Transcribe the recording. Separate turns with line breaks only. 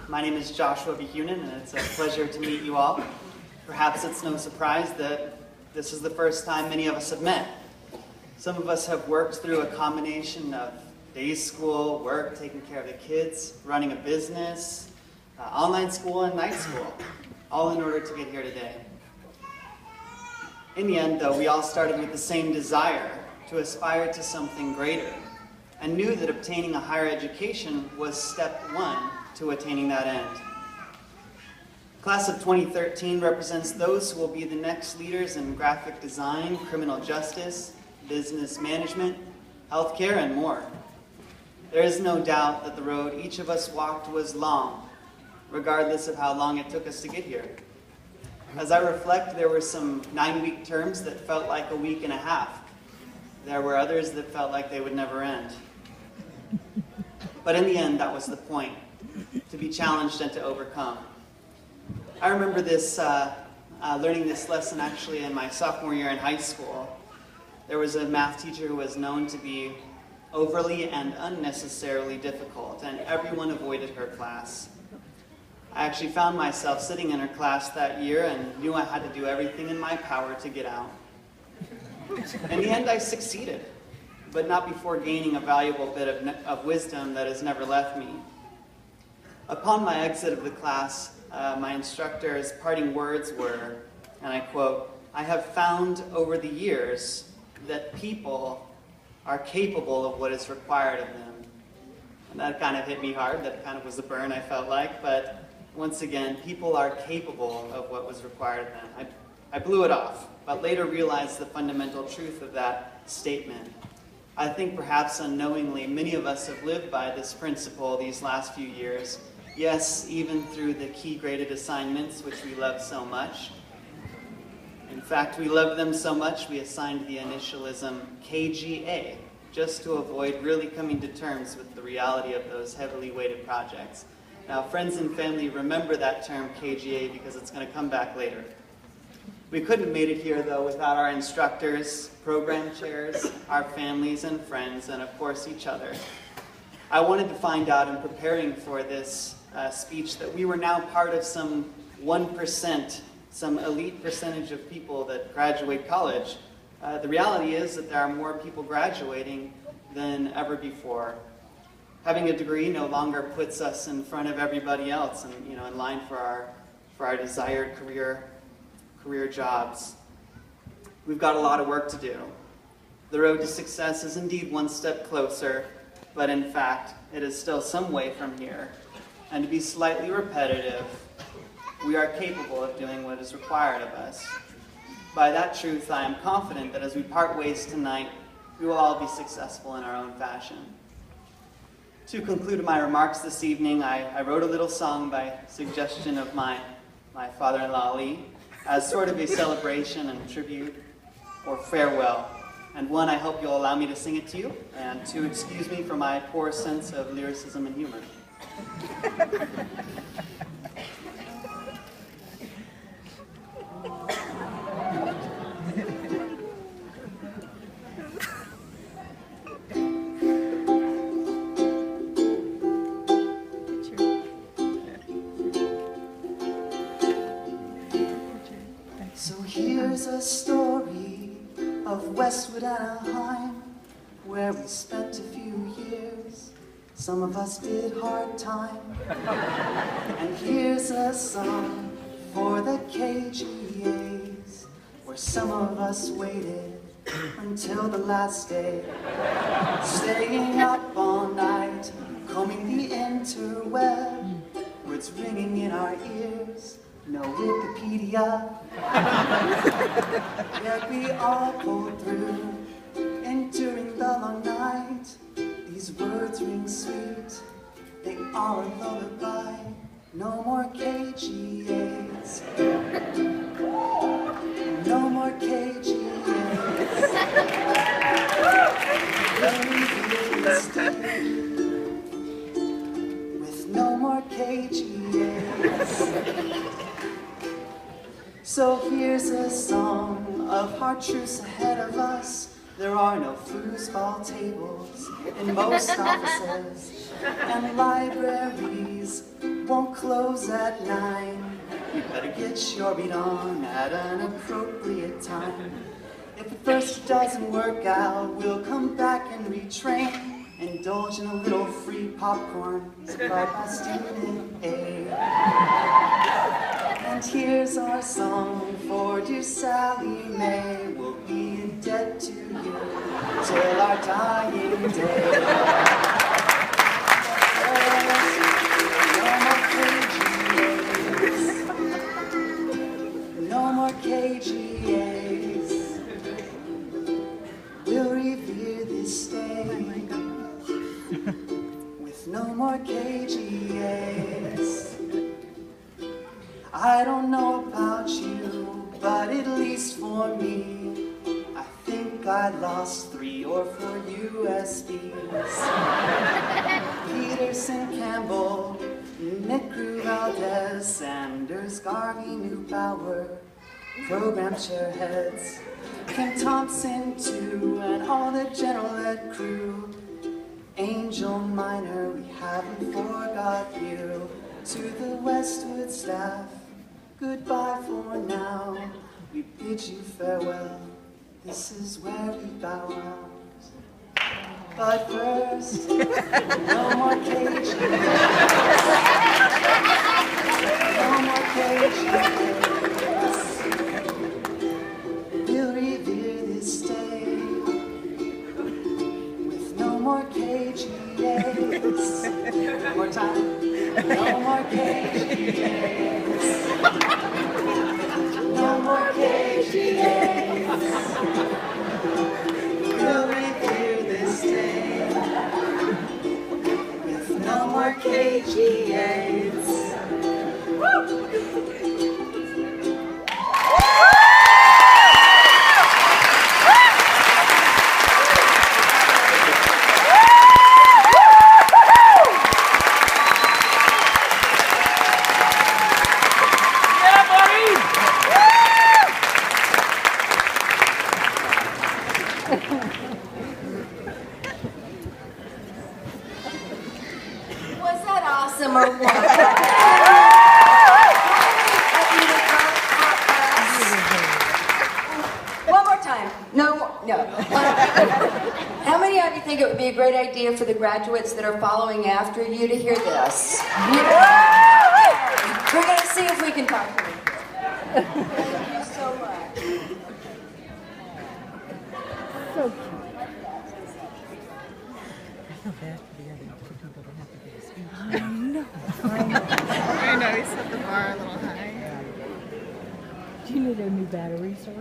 My name is Joshua Behunin, and it's a pleasure to meet you all. Perhaps it's no surprise that this is the first time many of us have met. Some of us have worked through a combination of day school, work, taking care of the kids, running a business, online school, and night school, all in order to get here today. In the end, though, we all started with the same desire to aspire to something greater, and knew that obtaining a higher education was step one to attaining that end. Class of 2013 represents those who will be the next leaders in graphic design, criminal justice, business management, healthcare, and more. There is no doubt that the road each of us walked was long, regardless of how long it took us to get here. As I reflect, there were some 9-week terms that felt like a week and a half. There were others that felt like they would never end. But in the end, that was the point, to be challenged and to overcome. I remember this, learning this lesson actually in my sophomore year in high school. There was a math teacher who was known to be overly and unnecessarily difficult, and everyone avoided her class. I actually found myself sitting in her class that year and knew I had to do everything in my power to get out. In the end, I succeeded, but not before gaining a valuable bit of wisdom that has never left me. Upon my exit of the class, my instructor's parting words were, and I quote, "I have found over the years that people are capable of what is required of them." And that kind of hit me hard. That kind of was a burn, I felt like. But once again, people are capable of what was required of them. I blew it off, but later realized the fundamental truth of that statement. I think perhaps unknowingly, many of us have lived by this principle these last few years. Yes, even through the key graded assignments, which we love so much. In fact, we love them so much, we assigned the initialism KGA, just to avoid really coming to terms with the reality of those heavily weighted projects. Now, friends and family, remember that term KGA because it's going to come back later. We couldn't have made it here, though, without our instructors, program chairs, our families and friends, and of course, each other. I wanted to find out in preparing for this speech that we were now part of some 1%, some elite percentage of people that graduate college. The reality is that there are more people graduating than ever before. Having a degree no longer puts us in front of everybody else and, in line for our desired career jobs. We've got a lot of work to do. The road to success is indeed one step closer, but in fact, it is still some way from here. And to be slightly repetitive, we are capable of doing what is required of us. By that truth, I am confident that as we part ways tonight, we will all be successful in our own fashion. To conclude my remarks this evening, I wrote a little song by suggestion of my father-in-law, Lee, as sort of a celebration and tribute or farewell. And one, I hope you'll allow me to sing it to you, and to excuse me for my poor sense of lyricism and humor. So here's a story of Westwood Anaheim, where we spent a few years. Some of us did hard time. And here's a song for the KGAs, where some of us waited until the last day, staying up all night, combing the interweb, words ringing in our ears, no Wikipedia. Yet we all pulled through, enduring the long night. These words ring sweet, they are a lullaby. No more KGAs, no more KGAs. Let me stay with no more KGAs. So here's a song of hard truths ahead of us. There are no foosball tables in most offices and libraries. won't close at 9. You better get your beat on at an appropriate time. If at first it doesn't work out, we'll come back and retrain. Indulge in a little free popcorn supplied by student A. And here's our song for dear Sally Mae. We'll be in debt to you till our dying day. No more KGAs. We'll revere this day with no more KGAs. I don't know about you, but at least for me, I think I lost 3 or 4 USBs. Peterson, Campbell, Nick Crew, Valdez, Sanders, Garvey, Neubauer, program chair heads, Kim Thompson too, and all the general ed crew. Angel Minor, we haven't forgot you. To the Westwood staff, goodbye for now. We bid you farewell, this is where we bow out. But first, no more cages. No more cages. We'll revere this day with no more KGAs. One more time. No more KGAs. No more KGAs. We'll revere this day with no more KGAs.
Was that awesome or what? One more time. No. How many of you think it would be a great idea for the graduates that are following after you to hear this? We're going to see if we can talk to them. Thank you so much.
So cute. I feel bad for the other two people that have to do the speech. I know.
I know, he set the bar a little high.
Do you need a new battery, sir?